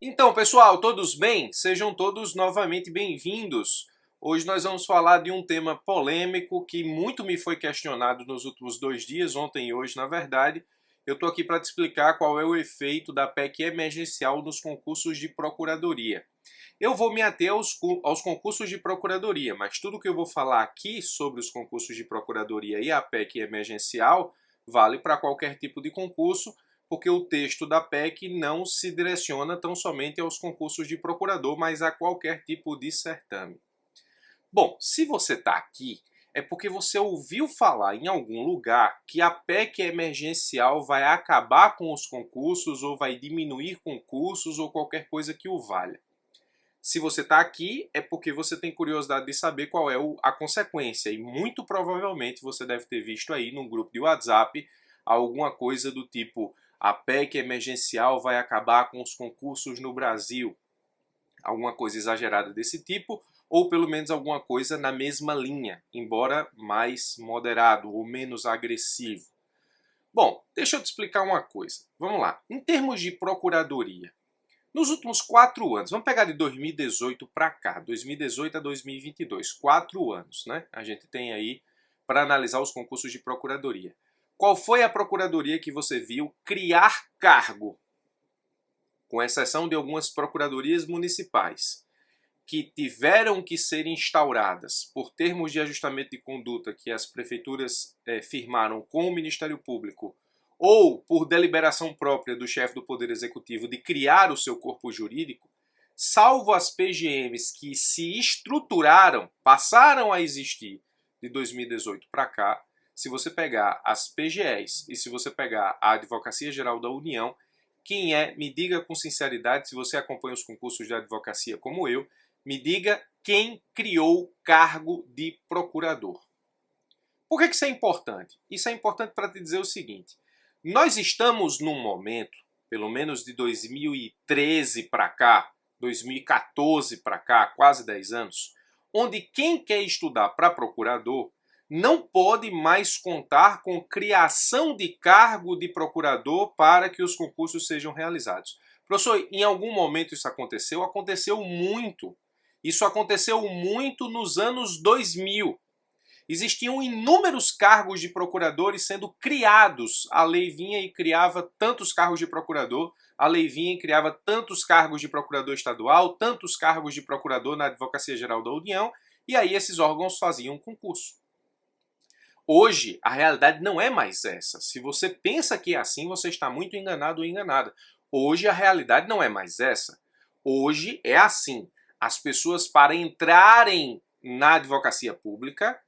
Então, pessoal, todos bem? Sejam todos novamente bem-vindos. Hoje nós vamos falar de um tema polêmico que muito me foi questionado nos últimos 2 dias, ontem e hoje, na verdade. Eu estou aqui para te explicar qual é o efeito da PEC emergencial nos concursos de procuradoria. Eu vou me ater aos concursos de procuradoria, mas tudo que eu vou falar aqui sobre os concursos de procuradoria e a PEC emergencial vale para qualquer tipo de concurso, porque o texto da PEC não se direciona tão somente aos concursos de procurador, mas a qualquer tipo de certame. Bom, se você está aqui, é porque você ouviu falar em algum lugar que a PEC emergencial vai acabar com os concursos ou vai diminuir concursos ou qualquer coisa que o valha. Se você está aqui, é porque você tem curiosidade de saber qual é a consequência e muito provavelmente você deve ter visto aí num grupo de WhatsApp alguma coisa do tipo: a PEC emergencial vai acabar com os concursos no Brasil. Alguma coisa exagerada desse tipo, ou pelo menos alguma coisa na mesma linha, embora mais moderado ou menos agressivo. Bom, deixa eu te explicar uma coisa. Vamos lá. Em termos de procuradoria, nos últimos 4 anos, vamos pegar de 2018 para cá, 2018 a 2022, 4 anos, né? A gente tem aí para analisar os concursos de procuradoria. Qual foi a procuradoria que você viu criar cargo, com exceção de algumas procuradorias municipais, que tiveram que ser instauradas por termos de ajustamento de conduta que as prefeituras firmaram com o Ministério Público ou por deliberação própria do chefe do Poder Executivo de criar o seu corpo jurídico, salvo as PGMs que se estruturaram, passaram a existir de 2018 para cá. Se você pegar as PGEs e se você pegar a Advocacia Geral da União, quem é, me diga com sinceridade, se você acompanha os concursos de advocacia como eu, me diga quem criou o cargo de procurador. Por que isso é importante? Isso é importante para te dizer o seguinte: nós estamos num momento, pelo menos de 2013 para cá, 2014 para cá, quase 10 anos, onde quem quer estudar para procurador não pode mais contar com criação de cargo de procurador para que os concursos sejam realizados. Professor, em algum momento isso aconteceu? Aconteceu muito. Isso aconteceu muito nos anos 2000. Existiam inúmeros cargos de procuradores sendo criados. A lei vinha e criava tantos cargos de procurador, a lei vinha e criava tantos cargos de procurador estadual, tantos cargos de procurador na Advocacia Geral da União, e aí esses órgãos faziam concurso. Hoje, a realidade não é mais essa. Se você pensa que é assim, você está muito enganado ou enganada. Hoje, a realidade não é mais essa. Hoje é assim. As pessoas, para entrarem na advocacia pública,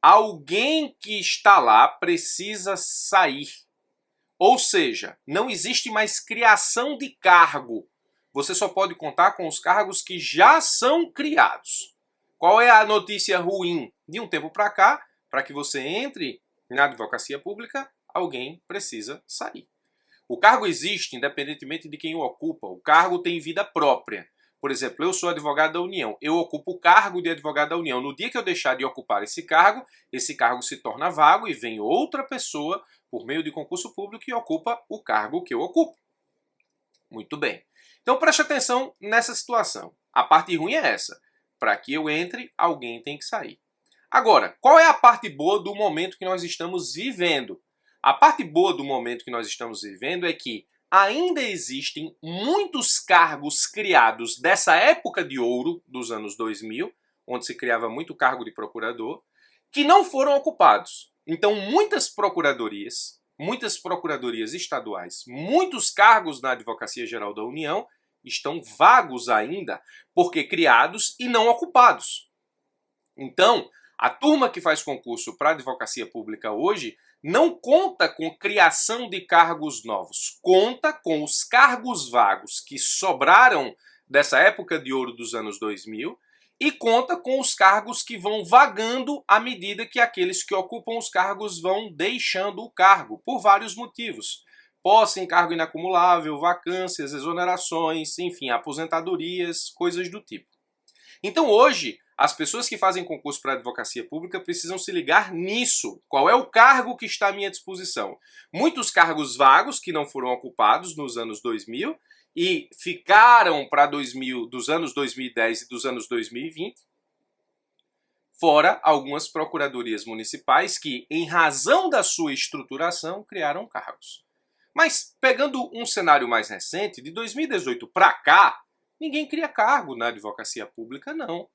alguém que está lá precisa sair. Ou seja, não existe mais criação de cargo. Você só pode contar com os cargos que já são criados. Qual é a notícia ruim? De um tempo para cá, para que você entre na advocacia pública, alguém precisa sair. O cargo existe independentemente de quem o ocupa. O cargo tem vida própria. Por exemplo, eu sou advogado da União. Eu ocupo o cargo de advogado da União. No dia que eu deixar de ocupar esse cargo se torna vago e vem outra pessoa, por meio de concurso público, e ocupa o cargo que eu ocupo. Muito bem. Então preste atenção nessa situação. A parte ruim é essa. Para que eu entre, alguém tem que sair. Agora, qual é a parte boa do momento que nós estamos vivendo? A parte boa do momento que nós estamos vivendo é que ainda existem muitos cargos criados dessa época de ouro, dos anos 2000, onde se criava muito cargo de procurador, que não foram ocupados. Então, muitas procuradorias estaduais, muitos cargos na Advocacia Geral da União estão vagos ainda, porque criados e não ocupados. Então, a turma que faz concurso para a advocacia pública hoje não conta com criação de cargos novos, conta com os cargos vagos que sobraram dessa época de ouro dos anos 2000 e conta com os cargos que vão vagando à medida que aqueles que ocupam os cargos vão deixando o cargo, por vários motivos. Posse em cargo inacumulável, vacâncias, exonerações, enfim, aposentadorias, coisas do tipo. Então hoje, as pessoas que fazem concurso para a advocacia pública precisam se ligar nisso. Qual é o cargo que está à minha disposição? Muitos cargos vagos que não foram ocupados nos anos 2000 e ficaram para dos anos 2010 e dos anos 2020, fora algumas procuradorias municipais que, em razão da sua estruturação, criaram cargos. Mas, pegando um cenário mais recente, de 2018 para cá, ninguém cria cargo na advocacia pública, não.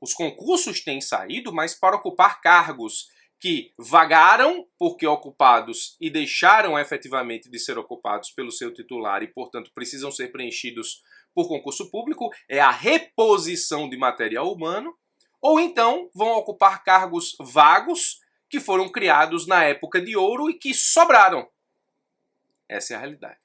Os concursos têm saído, mas para ocupar cargos que vagaram porque ocupados e deixaram efetivamente de ser ocupados pelo seu titular e, portanto, precisam ser preenchidos por concurso público, é a reposição de material humano, ou então vão ocupar cargos vagos que foram criados na época de ouro e que sobraram. Essa é a realidade.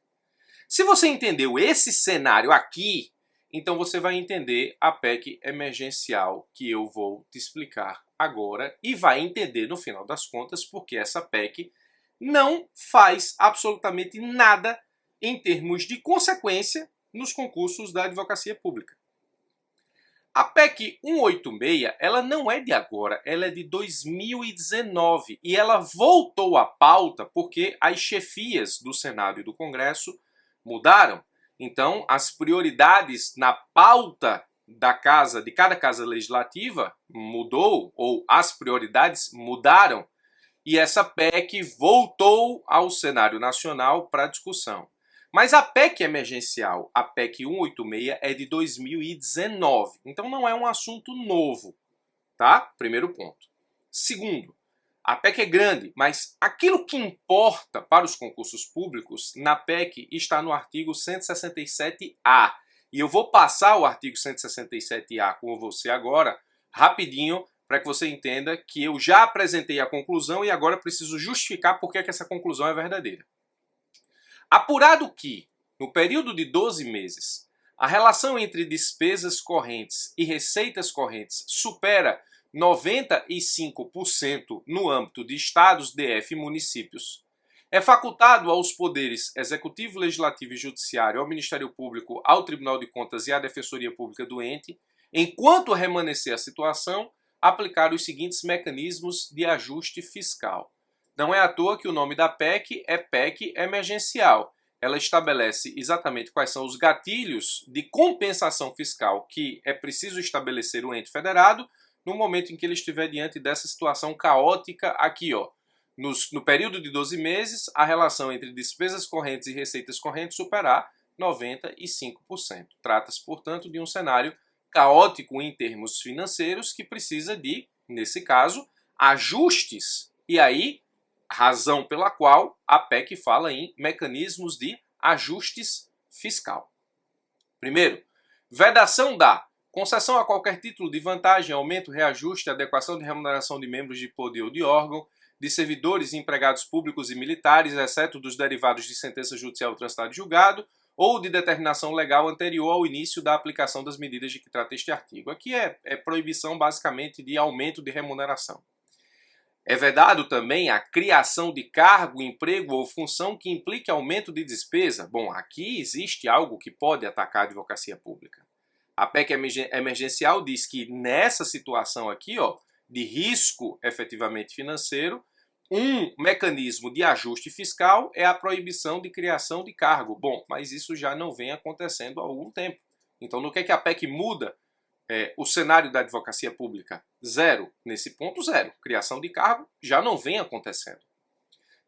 Se você entendeu esse cenário aqui, então você vai entender a PEC emergencial que eu vou te explicar agora e vai entender no final das contas porque essa PEC não faz absolutamente nada em termos de consequência nos concursos da advocacia pública. A PEC 186, ela não é de agora, ela é de 2019 e ela voltou à pauta porque as chefias do Senado e do Congresso mudaram. Então, as prioridades na pauta da casa, de cada casa legislativa mudou, ou as prioridades mudaram, e essa PEC voltou ao cenário nacional para discussão. Mas a PEC emergencial, a PEC 186, é de 2019. Então não é um assunto novo, tá? Primeiro ponto. Segundo, a PEC é grande, mas aquilo que importa para os concursos públicos na PEC está no artigo 167A. E eu vou passar o artigo 167A com você agora, rapidinho, para que você entenda que eu já apresentei a conclusão e agora preciso justificar por que essa conclusão é verdadeira. Apurado que, no período de 12 meses, a relação entre despesas correntes e receitas correntes supera 95% no âmbito de estados, DF e municípios, é facultado aos poderes executivo, legislativo e judiciário, ao Ministério Público, ao Tribunal de Contas e à Defensoria Pública do ente, enquanto remanescer a situação, aplicar os seguintes mecanismos de ajuste fiscal. Não é à toa que o nome da PEC é PEC emergencial. Ela estabelece exatamente quais são os gatilhos de compensação fiscal que é preciso estabelecer o ente federado no momento em que ele estiver diante dessa situação caótica aqui, ó. No período de 12 meses, a relação entre despesas correntes e receitas correntes superar 95%. Trata-se, portanto, de um cenário caótico em termos financeiros que precisa de, nesse caso, ajustes. E aí, razão pela qual a PEC fala em mecanismos de ajustes fiscal. Primeiro, vedação da concessão a qualquer título de vantagem, aumento, reajuste, adequação de remuneração de membros de poder ou de órgão, de servidores e empregados públicos e militares, exceto dos derivados de sentença judicial transitada e julgado, ou de determinação legal anterior ao início da aplicação das medidas de que trata este artigo. Aqui é proibição, basicamente, de aumento de remuneração. É vedado também a criação de cargo, emprego ou função que implique aumento de despesa. Bom, aqui existe algo que pode atacar a advocacia pública. A PEC emergencial diz que nessa situação aqui, ó, de risco efetivamente financeiro, um mecanismo de ajuste fiscal é a proibição de criação de cargo. Bom, mas isso já não vem acontecendo há algum tempo. Então, no que é que a PEC muda? O cenário da advocacia pública? Zero. Nesse ponto, zero. Criação de cargo já não vem acontecendo.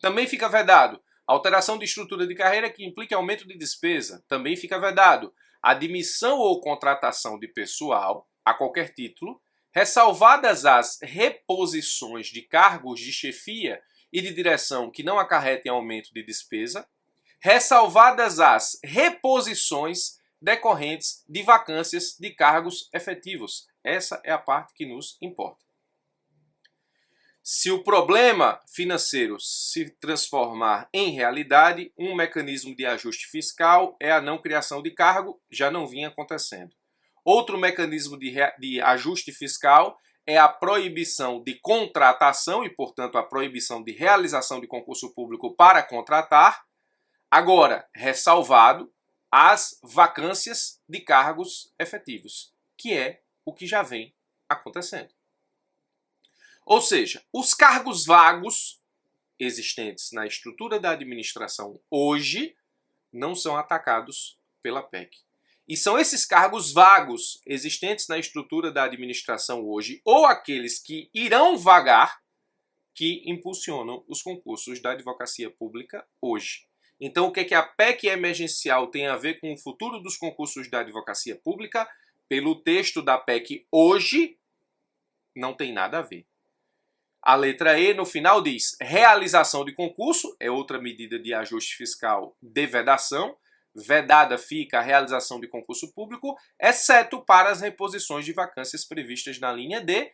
Também fica vedado alteração de estrutura de carreira que implique aumento de despesa. Também fica vedado admissão ou contratação de pessoal, a qualquer título, ressalvadas as reposições de cargos de chefia e de direção que não acarretem aumento de despesa, ressalvadas as reposições decorrentes de vacâncias de cargos efetivos. Essa é a parte que nos importa. Se o problema financeiro se transformar em realidade, um mecanismo de ajuste fiscal é a não criação de cargo, já não vinha acontecendo. Outro mecanismo de ajuste fiscal é a proibição de contratação e, portanto, a proibição de realização de concurso público para contratar, agora ressalvado as vacâncias de cargos efetivos, que é o que já vem acontecendo. Ou seja, os cargos vagos existentes na estrutura da administração hoje não são atacados pela PEC. E são esses cargos vagos existentes na estrutura da administração hoje, ou aqueles que irão vagar, que impulsionam os concursos da advocacia pública hoje. Então, o que a PEC emergencial tem a ver com o futuro dos concursos da advocacia pública? Pelo texto da PEC hoje, não tem nada a ver. A letra E, no final, diz realização de concurso, é outra medida de ajuste fiscal de vedação. Vedada fica a realização de concurso público, exceto para as reposições de vacâncias previstas na linha D,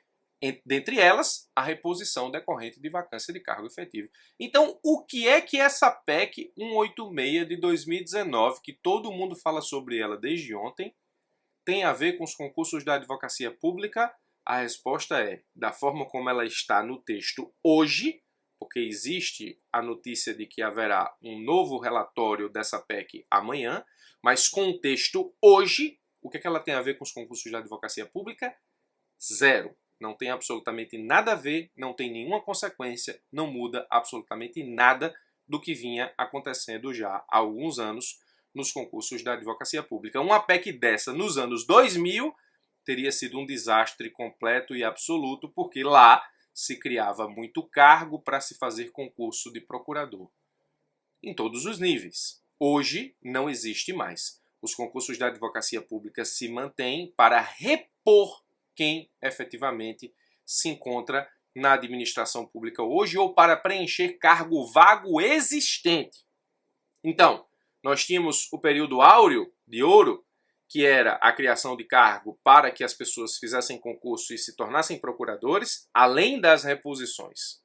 dentre elas, a reposição decorrente de vacância de cargo efetivo. Então, o que é que essa PEC 186 de 2019, que todo mundo fala sobre ela desde ontem, tem a ver com os concursos da advocacia pública? A resposta é, da forma como ela está no texto hoje, porque existe a notícia de que haverá um novo relatório dessa PEC amanhã, mas com o texto hoje, o que ela tem a ver com os concursos da advocacia pública? Zero. Não tem absolutamente nada a ver, não tem nenhuma consequência, não muda absolutamente nada do que vinha acontecendo já há alguns anos nos concursos da advocacia pública. Uma PEC dessa nos anos 2000 teria sido um desastre completo e absoluto, porque lá se criava muito cargo para se fazer concurso de procurador, em todos os níveis. Hoje não existe mais. Os concursos da advocacia pública se mantêm para repor quem efetivamente se encontra na administração pública hoje ou para preencher cargo vago existente. Então, nós tínhamos o período áureo de ouro, que era a criação de cargo para que as pessoas fizessem concurso e se tornassem procuradores, além das reposições.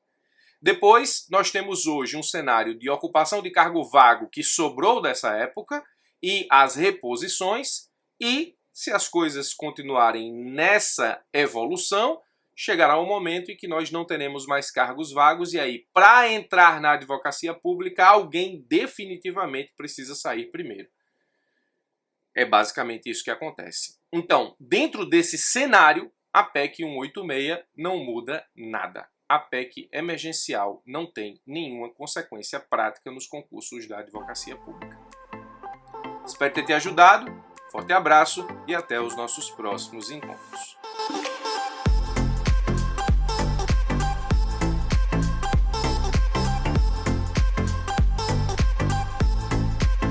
Depois, nós temos hoje um cenário de ocupação de cargo vago que sobrou dessa época e as reposições, e se as coisas continuarem nessa evolução, chegará um momento em que nós não teremos mais cargos vagos e aí, para entrar na advocacia pública, alguém definitivamente precisa sair primeiro. É basicamente isso que acontece. Então, dentro desse cenário, a PEC 186 não muda nada. A PEC emergencial não tem nenhuma consequência prática nos concursos da advocacia pública. Espero ter te ajudado. Forte abraço e até os nossos próximos encontros.